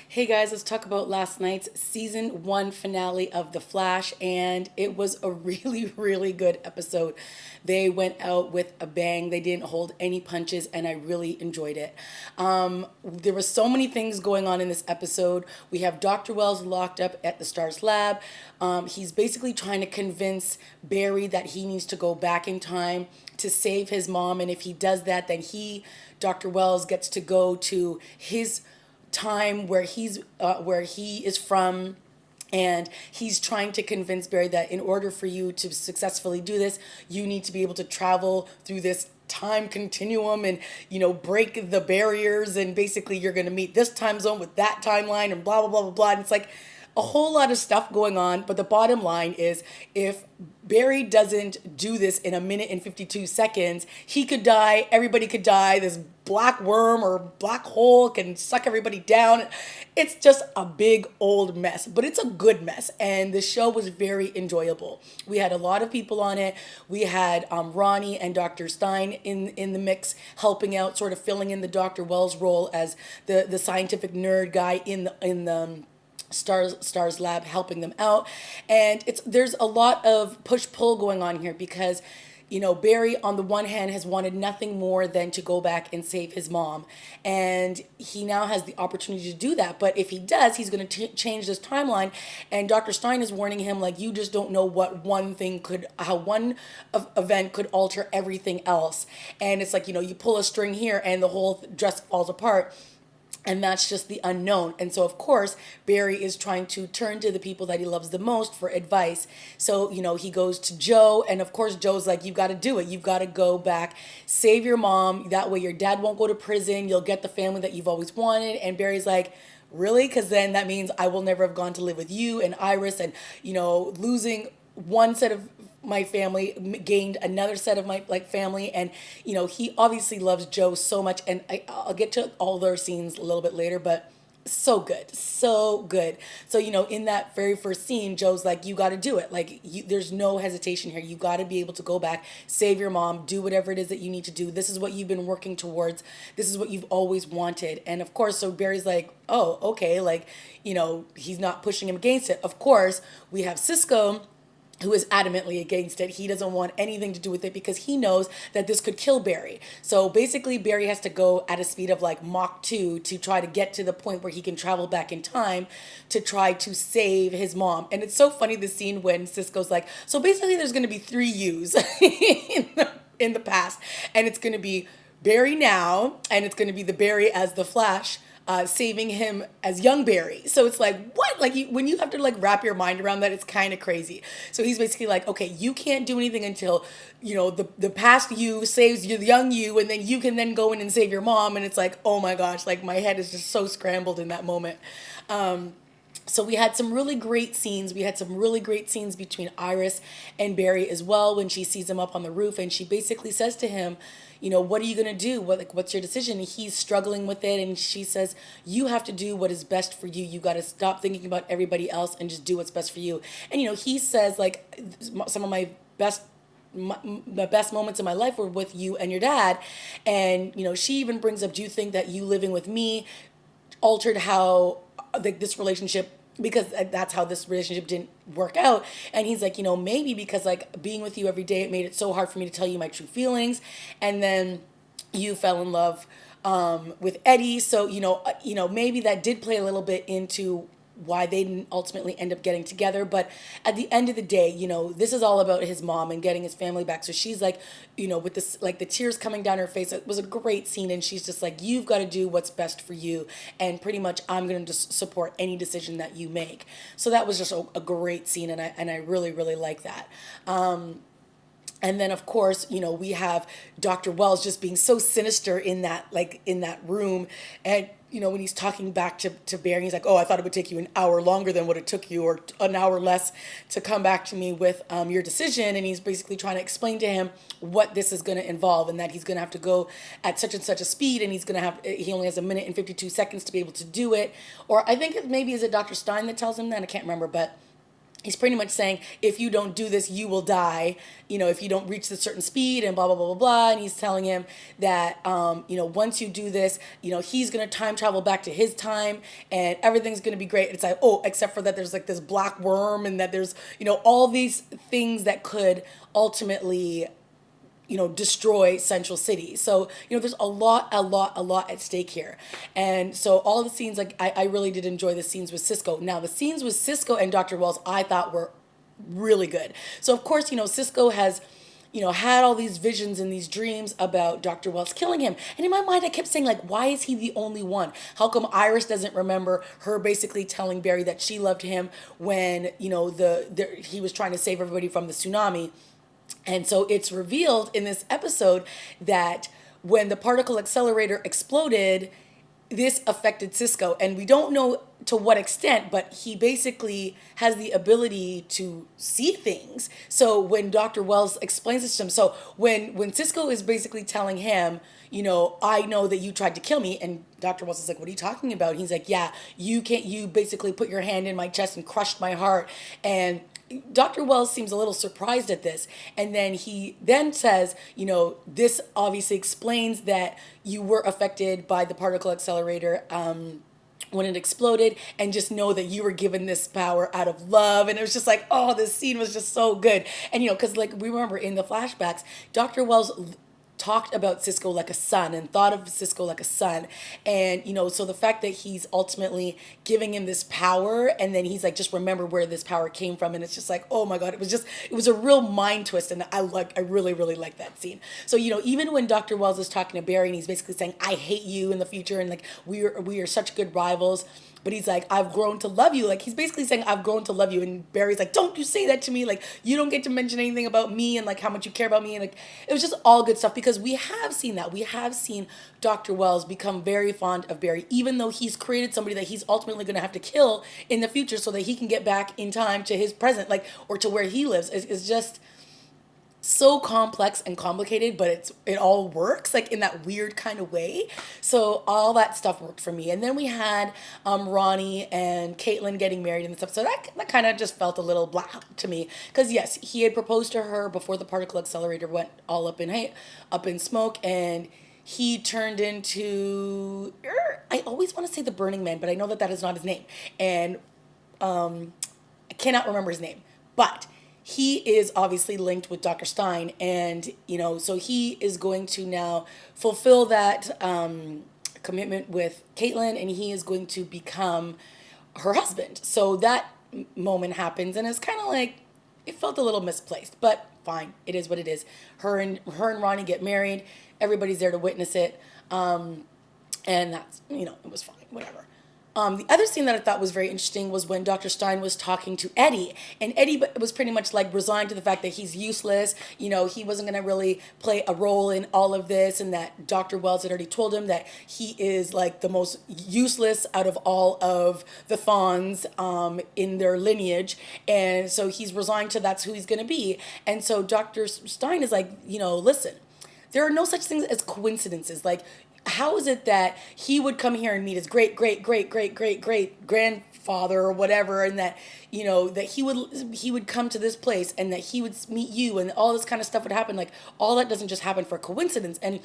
Hey guys, let's talk about last night's season one finale of The Flash, and it was a really, really good episode. They went out with a bang. They didn't hold any punches, and I really enjoyed it. There were so many things going on in this episode. We have Dr. Wells locked up at the Stars lab. He's basically trying to convince Barry that he needs to go back in time to save his mom, and if he does that, then Dr. Wells, gets to go to his time where he is from, and he's trying to convince Barry that in order for you to successfully do this, you need to be able to travel through this time continuum and break the barriers, and basically you're going to meet this time zone with that timeline and blah blah blah blah blah. And it's like a whole lot of stuff going on, but the bottom line is if Barry doesn't do this in a minute and 52 seconds, he could die, everybody could die, this black worm or black hole can suck everybody down. It's just a big old mess, but it's a good mess, and the show was very enjoyable. We had a lot of people on it. We had Ronnie and Dr. Stein in the mix, helping out, sort of filling in the Dr. Wells role as the scientific nerd guy in the Stars Lab, helping them out. And there's a lot of push pull going on here because Barry on the one hand has wanted nothing more than to go back and save his mom, and he now has the opportunity to do that. But if he does, he's going to change this timeline, and Dr. Stein is warning him, like, you just don't know how one event could alter everything else. And it's like, you pull a string here and the whole dress falls apart, and that's just the unknown. And so, of course, Barry is trying to turn to the people that he loves the most for advice. So, he goes to Joe, and of course, Joe's like, you've got to do it. You've got to go back, save your mom. That way, your dad won't go to prison. You'll get the family that you've always wanted. And Barry's like, really? Because then that means I will never have gone to live with you and Iris, and, losing one set of my family gained another set of my family. And he obviously loves Joe so much, and I'll get to all their scenes a little bit later, but so good, so good. So in that very first scene, Joe's like, you got to do it. Like, there's no hesitation here. You got to be able to go back, save your mom, do whatever it is that you need to do. This is what you've been working towards. This is what you've always wanted. And of course, so Barry's like, oh, okay. Like, he's not pushing him against it. Of course, we have Cisco, who is adamantly against it. He doesn't want anything to do with it because he knows that this could kill Barry. So basically, Barry has to go at a speed of like Mach 2 to try to get to the point where he can travel back in time to try to save his mom. And it's so funny, the scene when Cisco's like, so basically there's going to be three yous in the past, and it's going to be Barry now, and it's going to be the Barry as the Flash, saving him as young Barry. So it's like, what? Like, when you have to like wrap your mind around that, it's kind of crazy. So he's basically like, okay, you can't do anything until, the past you saves you, the young you, and then you can then go in and save your mom. And it's like, oh my gosh, like my head is just so scrambled in that moment. So we had some really great scenes. We had some really great scenes between Iris and Barry as well, when she sees him up on the roof, and she basically says to him, what are you going to do? What's your decision? And he's struggling with it, and she says, you have to do what is best for you. You got to stop thinking about everybody else and just do what's best for you. And he says, like, some of the best moments in my life were with you and your dad. And she even brings up, do you think that you living with me altered how, like, this relationship, because that's how this relationship didn't work out? And he's like, maybe because, like, being with you every day, it made it so hard for me to tell you my true feelings. And then you fell in love with Eddie. So, maybe that did play a little bit into why they didn't ultimately end up getting together. But at the end of the day, this is all about his mom and getting his family back. So she's like, with this, like, the tears coming down her face, it was a great scene. And she's just like, you've got to do what's best for you. And pretty much I'm going to just support any decision that you make. So that was just a great scene. And I really, really like that. And then, of course, we have Dr. Wells just being so sinister in that room. And, when he's talking back to Barry, he's like, oh, I thought it would take you an hour longer than what it took you, or an hour less, to come back to me with your decision. And he's basically trying to explain to him what this is going to involve, and that he's going to have to go at such and such a speed, and he only has a minute and 52 seconds to be able to do it. Or I think maybe is it Dr. Stein that tells him that? I can't remember, but he's pretty much saying, if you don't do this, you will die, if you don't reach the certain speed and blah, blah, blah, blah, blah. And he's telling him that, once you do this, he's going to time travel back to his time and everything's going to be great. It's like, oh, except for that there's like this black worm and that there's, all these things that could ultimately destroy Central City. So, there's a lot at stake here. And so all the scenes, like, I really did enjoy the scenes with Cisco. Now, the scenes with Cisco and Dr. Wells, I thought were really good. So, of course, Cisco has, had all these visions and these dreams about Dr. Wells killing him. And in my mind, I kept saying, like, why is he the only one? How come Iris doesn't remember her basically telling Barry that she loved him when, he was trying to save everybody from the tsunami? And so it's revealed in this episode that when the particle accelerator exploded, this affected Cisco. And we don't know to what extent, but he basically has the ability to see things. So when Dr. Wells explains this to him, so when Cisco is basically telling him, I know that you tried to kill me, and Dr. Wells is like, what are you talking about? He's like, yeah, you basically put your hand in my chest and crushed my heart. And Dr. Wells seems a little surprised at this. And then he then says, this obviously explains that you were affected by the particle accelerator when it exploded, and just know that you were given this power out of love. And it was just like, oh, this scene was just so good. And, because like we remember in the flashbacks, Dr. Wells talked about Cisco like a son and thought of Cisco like a son. And, so the fact that he's ultimately giving him this power, and then he's like, just remember where this power came from. And it's just like, oh my God, it was a real mind twist. And I really, really like that scene. So, even when Dr. Wells is talking to Barry and he's basically saying, I hate you in the future. And like, we are such good rivals. But he's like, I've grown to love you. Like, he's basically saying, I've grown to love you. And Barry's like, don't you say that to me. Like, you don't get to mention anything about me and like how much you care about me. And like, it was just all good stuff, because we have seen that. We have seen Dr. Wells become very fond of Barry, even though he's created somebody that he's ultimately going to have to kill in the future so that he can get back in time to his present, like, or to where he lives. It's just so complex and complicated, but it all works like in that weird kind of way. So all that stuff worked for me. And then we had Ronnie and Caitlin getting married and stuff. So that kind of just felt a little blah to me, because yes, he had proposed to her before the particle accelerator went all up in smoke, and he turned into, I always want to say the Burning Man, but I know that is not his name, and I cannot remember his name, but he is obviously linked with Dr. Stein, and so he is going to now fulfill that commitment with Caitlin, and he is going to become her husband. So that moment happens, and it's kind of like, it felt a little misplaced, but fine, it is what it is. Her and Ronnie get married. Everybody's there to witness it, and that's it was fine, whatever. The other scene that I thought was very interesting was when Dr. Stein was talking to Eddie, and Eddie was pretty much like resigned to the fact that he's useless. He wasn't going to really play a role in all of this, and that Dr. Wells had already told him that he is like the most useless out of all of the Thawns in their lineage, and so he's resigned to that's who he's going to be. And so Dr. Stein is like, listen, there are no such things as coincidences. Like, how is it that he would come here and meet his great grandfather or whatever, and that that he would come to this place, and that he would meet you, and all this kind of stuff would happen? Like, all that doesn't just happen for coincidence. And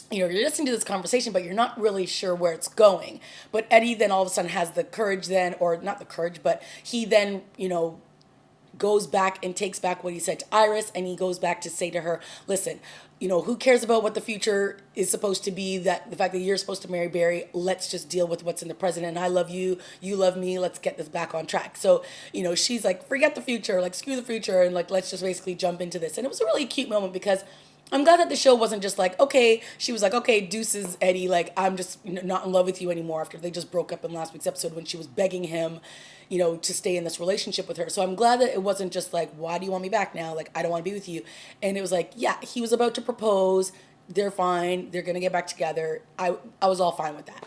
you're listening to this conversation, but you're not really sure where it's going. But Eddie then all of a sudden has the courage then, or not the courage, but he then goes back and takes back what he said to Iris, and he goes back to say to her, listen, who cares about what the future is supposed to be, that the fact that you're supposed to marry Barry, let's just deal with what's in the present, and I love you, you love me, let's get this back on track. So, she's like, forget the future, like, screw the future, and like, let's just basically jump into this. And it was a really cute moment, because I'm glad that the show wasn't just like, okay, she was like, okay, deuces, Eddie, like, I'm just not in love with you anymore, after they just broke up in last week's episode when she was begging him, to stay in this relationship with her. So I'm glad that it wasn't just like, why do you want me back now? Like, I don't want to be with you. And it was like, yeah, he was about to propose. They're fine. They're going to get back together. I was all fine with that.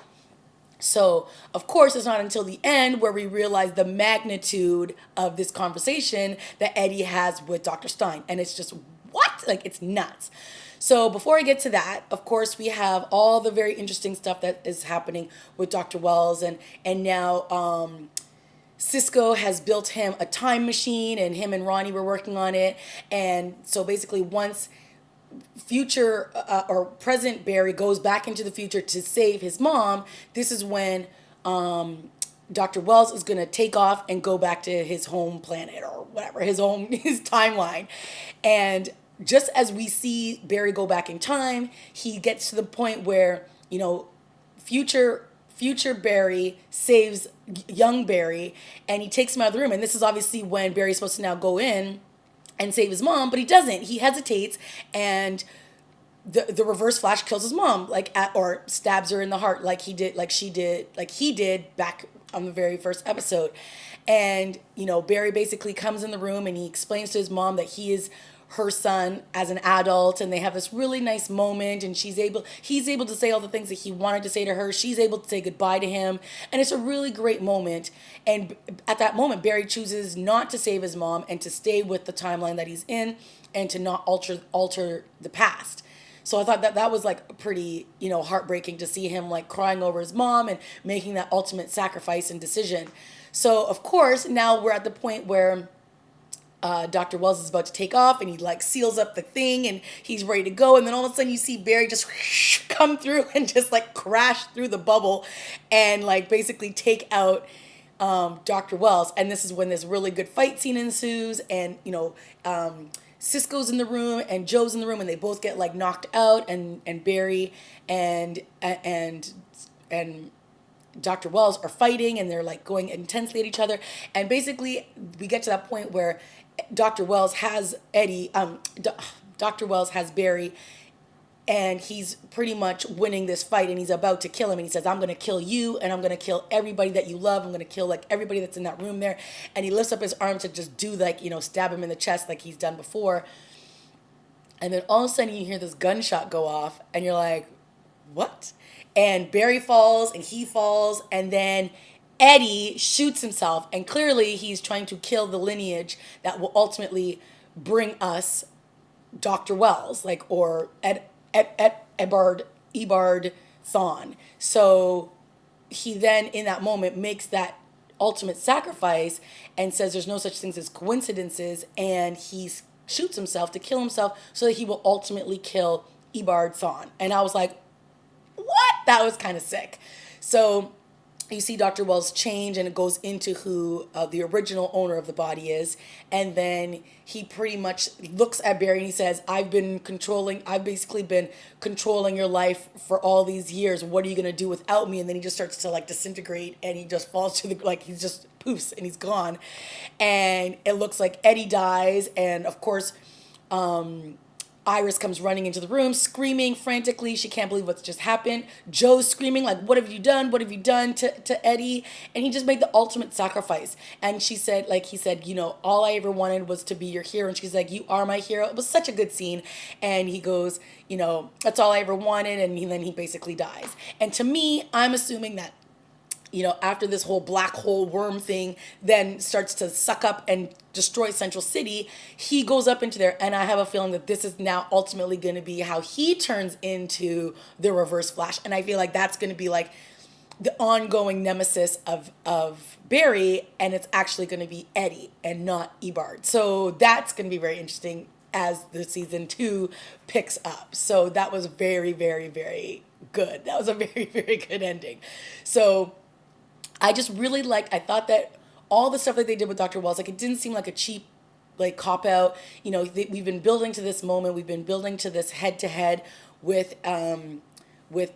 So, of course, it's not until the end where we realize the magnitude of this conversation that Eddie has with Dr. Stein. And it's just, what? Like, it's nuts. So before I get to that, of course, we have all the very interesting stuff that is happening with Dr. Wells, and now Cisco has built him a time machine, and him and Ronnie were working on it. And so basically, once future or present Barry goes back into the future to save his mom, this is when Dr. Wells is going to take off and go back to his home planet or whatever, his timeline. And just as we see Barry go back in time, he gets to the point where, future Barry saves young Barry, and he takes him out of the room. And this is obviously when Barry's supposed to now go in and save his mom, but he doesn't. He hesitates, and the Reverse Flash kills his mom, or stabs her in the heart, like he did back on the very first episode. And Barry basically comes in the room and he explains to his mom that he is her son as an adult, and they have this really nice moment, and he's able to say all the things that he wanted to say to her. She's able to say goodbye to him, and it's a really great moment. And at that moment, Barry chooses not to save his mom and to stay with the timeline that he's in, and to not alter the past. So I thought that was like pretty, heartbreaking to see him like crying over his mom and making that ultimate sacrifice and decision. So of course, now we're at the point where Dr. Wells is about to take off, and he like seals up the thing and he's ready to go. And then all of a sudden you see Barry just come through and just like crash through the bubble and like basically take out Dr. Wells. And this is when this really good fight scene ensues, and Cisco's in the room and Joe's in the room, and they both get like knocked out, and Barry and Dr. Wells are fighting, and they're like going intensely at each other. And basically we get to that point where Dr. Wells has Dr. Wells has Barry, and he's pretty much winning this fight, and he's about to kill him, and he says, I'm going to kill you, and I'm going to kill everybody that you love. I'm going to kill like everybody that's in that room there. And he lifts up his arm to just do like, stab him in the chest like he's done before. And then all of a sudden you hear this gunshot go off, and you're like, what? And Barry falls, and he falls, and then Eddie shoots himself, and clearly he's trying to kill the lineage that will ultimately bring us Dr. Wells, or Eobard Thawne. So he then, in that moment, makes that ultimate sacrifice and says there's no such things as coincidences, and he shoots himself to kill himself so that he will ultimately kill Eobard Thawne. And I was like, what? That was kind of sick. So you see Dr. Wells change, and it goes into who the original owner of the body is. And then he pretty much looks at Barry and he says, I've basically been controlling your life for all these years. What are you going to do without me? And then he just starts to like disintegrate, and he just falls to he just poofs and he's gone. And it looks like Eddie dies. And of course, Iris comes running into the room, screaming frantically. She can't believe what's just happened. Joe's screaming, like, what have you done? What have you done to Eddie? And he just made the ultimate sacrifice. And he said, all I ever wanted was to be your hero. And she's like, you are my hero. It was such a good scene. And he goes, that's all I ever wanted. And then he basically dies. And to me, I'm assuming that after this whole black hole worm thing then starts to suck up and destroy Central City, he goes up into there. And I have a feeling that this is now ultimately going to be how he turns into the Reverse Flash. And I feel like that's going to be like the ongoing nemesis of Barry, and it's actually going to be Eddie and not Eobard. So that's going to be very interesting as the season 2 picks up. So that was very, very, very good. That was a very, very good ending. So I just really I thought that all the stuff that they did with Dr. Wells, it didn't seem like a cheap, cop out. We've been building to this moment. We've been building to this head to head with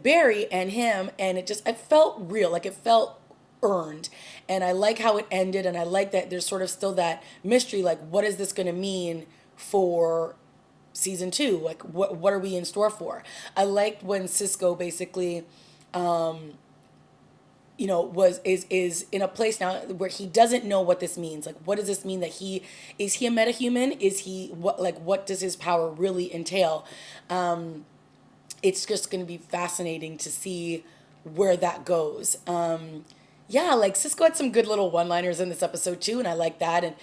Barry and him. And it felt real. It felt earned. And I like how it ended. And I like that there's sort of still that mystery. What is this going to mean for season 2? What are we in store for? I liked when Cisco basically, is in a place now where he doesn't know what this means. What does this mean that is he a metahuman? Is he what does his power really entail? It's just going to be fascinating to see where that goes. Cisco had some good little one-liners in this episode too, and I like that. And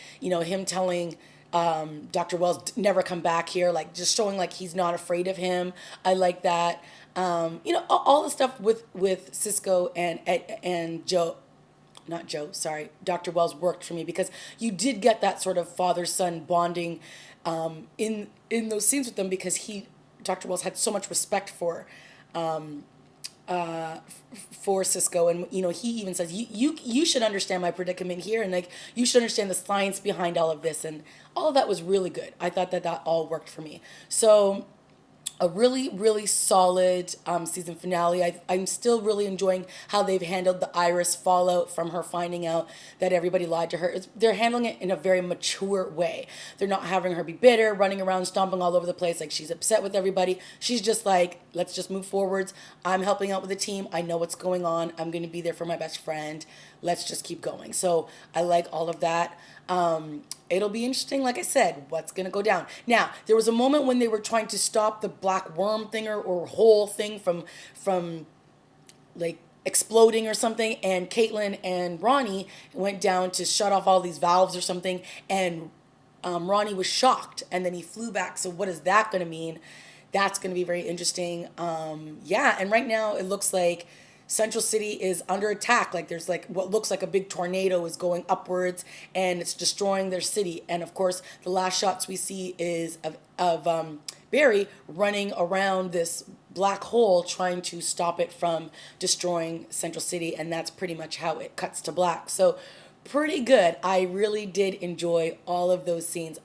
him telling Dr. Wells never come back here, just showing he's not afraid of him. I like that. All the stuff with Cisco and Joe, not Joe, sorry, Dr. Wells worked for me, because you did get that sort of father-son bonding in those scenes with them, because Dr. Wells had so much respect for Cisco, and he even says you should understand my predicament here, and like you should understand the science behind all of this, and all of that was really good. I thought that all worked for me. So a really, really solid season finale. I'm still really enjoying how they've handled the Iris fallout from her finding out that everybody lied to her. They're handling it in a very mature way. They're not having her be bitter, running around, stomping all over the place like she's upset with everybody. She's just like, let's just move forwards. I'm helping out with the team. I know what's going on. I'm going to be there for my best friend. Let's just keep going. So I like all of that. It'll be interesting, like I said, what's going to go down. Now, there was a moment when they were trying to stop the black worm thing or hole thing from like exploding or something, and Caitlin and Ronnie went down to shut off all these valves or something, and Ronnie was shocked, and then he flew back. So what is that going to mean? That's going to be very interesting. Yeah, and right now it looks like Central City is under attack. Like there's like what looks like a big tornado is going upwards and it's destroying their city. And of course, the last shots we see is of Barry running around this black hole trying to stop it from destroying Central City. And that's pretty much how it cuts to black. So pretty good. I really did enjoy all of those scenes.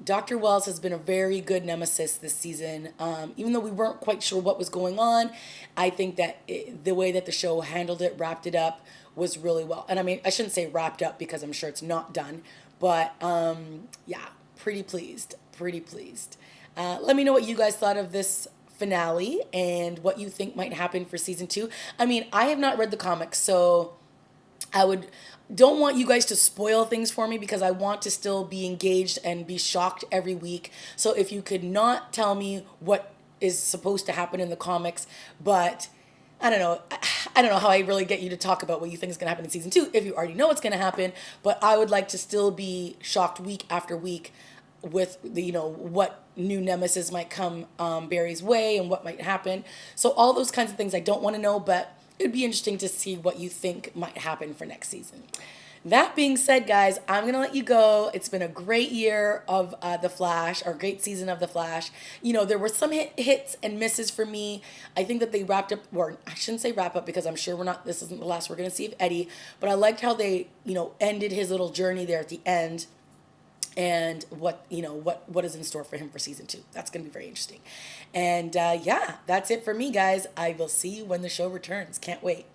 Dr. Wells has been a very good nemesis this season. Even though we weren't quite sure what was going on, I think that the way that the show handled it, wrapped it up, was really well. And I mean, I shouldn't say wrapped up because I'm sure it's not done. But yeah, pretty pleased. Pretty pleased. Let me know what you guys thought of this finale and what you think might happen for season 2. I mean, I have not read the comics, so don't want you guys to spoil things for me, because I want to still be engaged and be shocked every week. So if you could not tell me what is supposed to happen in the comics, but I don't know how I really get you to talk about what you think is going to happen in season 2 if you already know what's going to happen. But I would like to still be shocked week after week with what new nemesis might come Barry's way and what might happen. So all those kinds of things I don't want to know, but it'd be interesting to see what you think might happen for next season. That being said, guys, I'm going to let you go. It's been a great year of The Flash, or great season of The Flash. There were some hits and misses for me. I think that they wrapped up, or I shouldn't say wrap up, because I'm sure this isn't the last we're going to see of Eddie, but I liked how they, ended his little journey there at the end, and what is in store for him for season 2. That's going to be very interesting. And yeah, that's it for me, guys. I will see you when the show returns. Can't wait.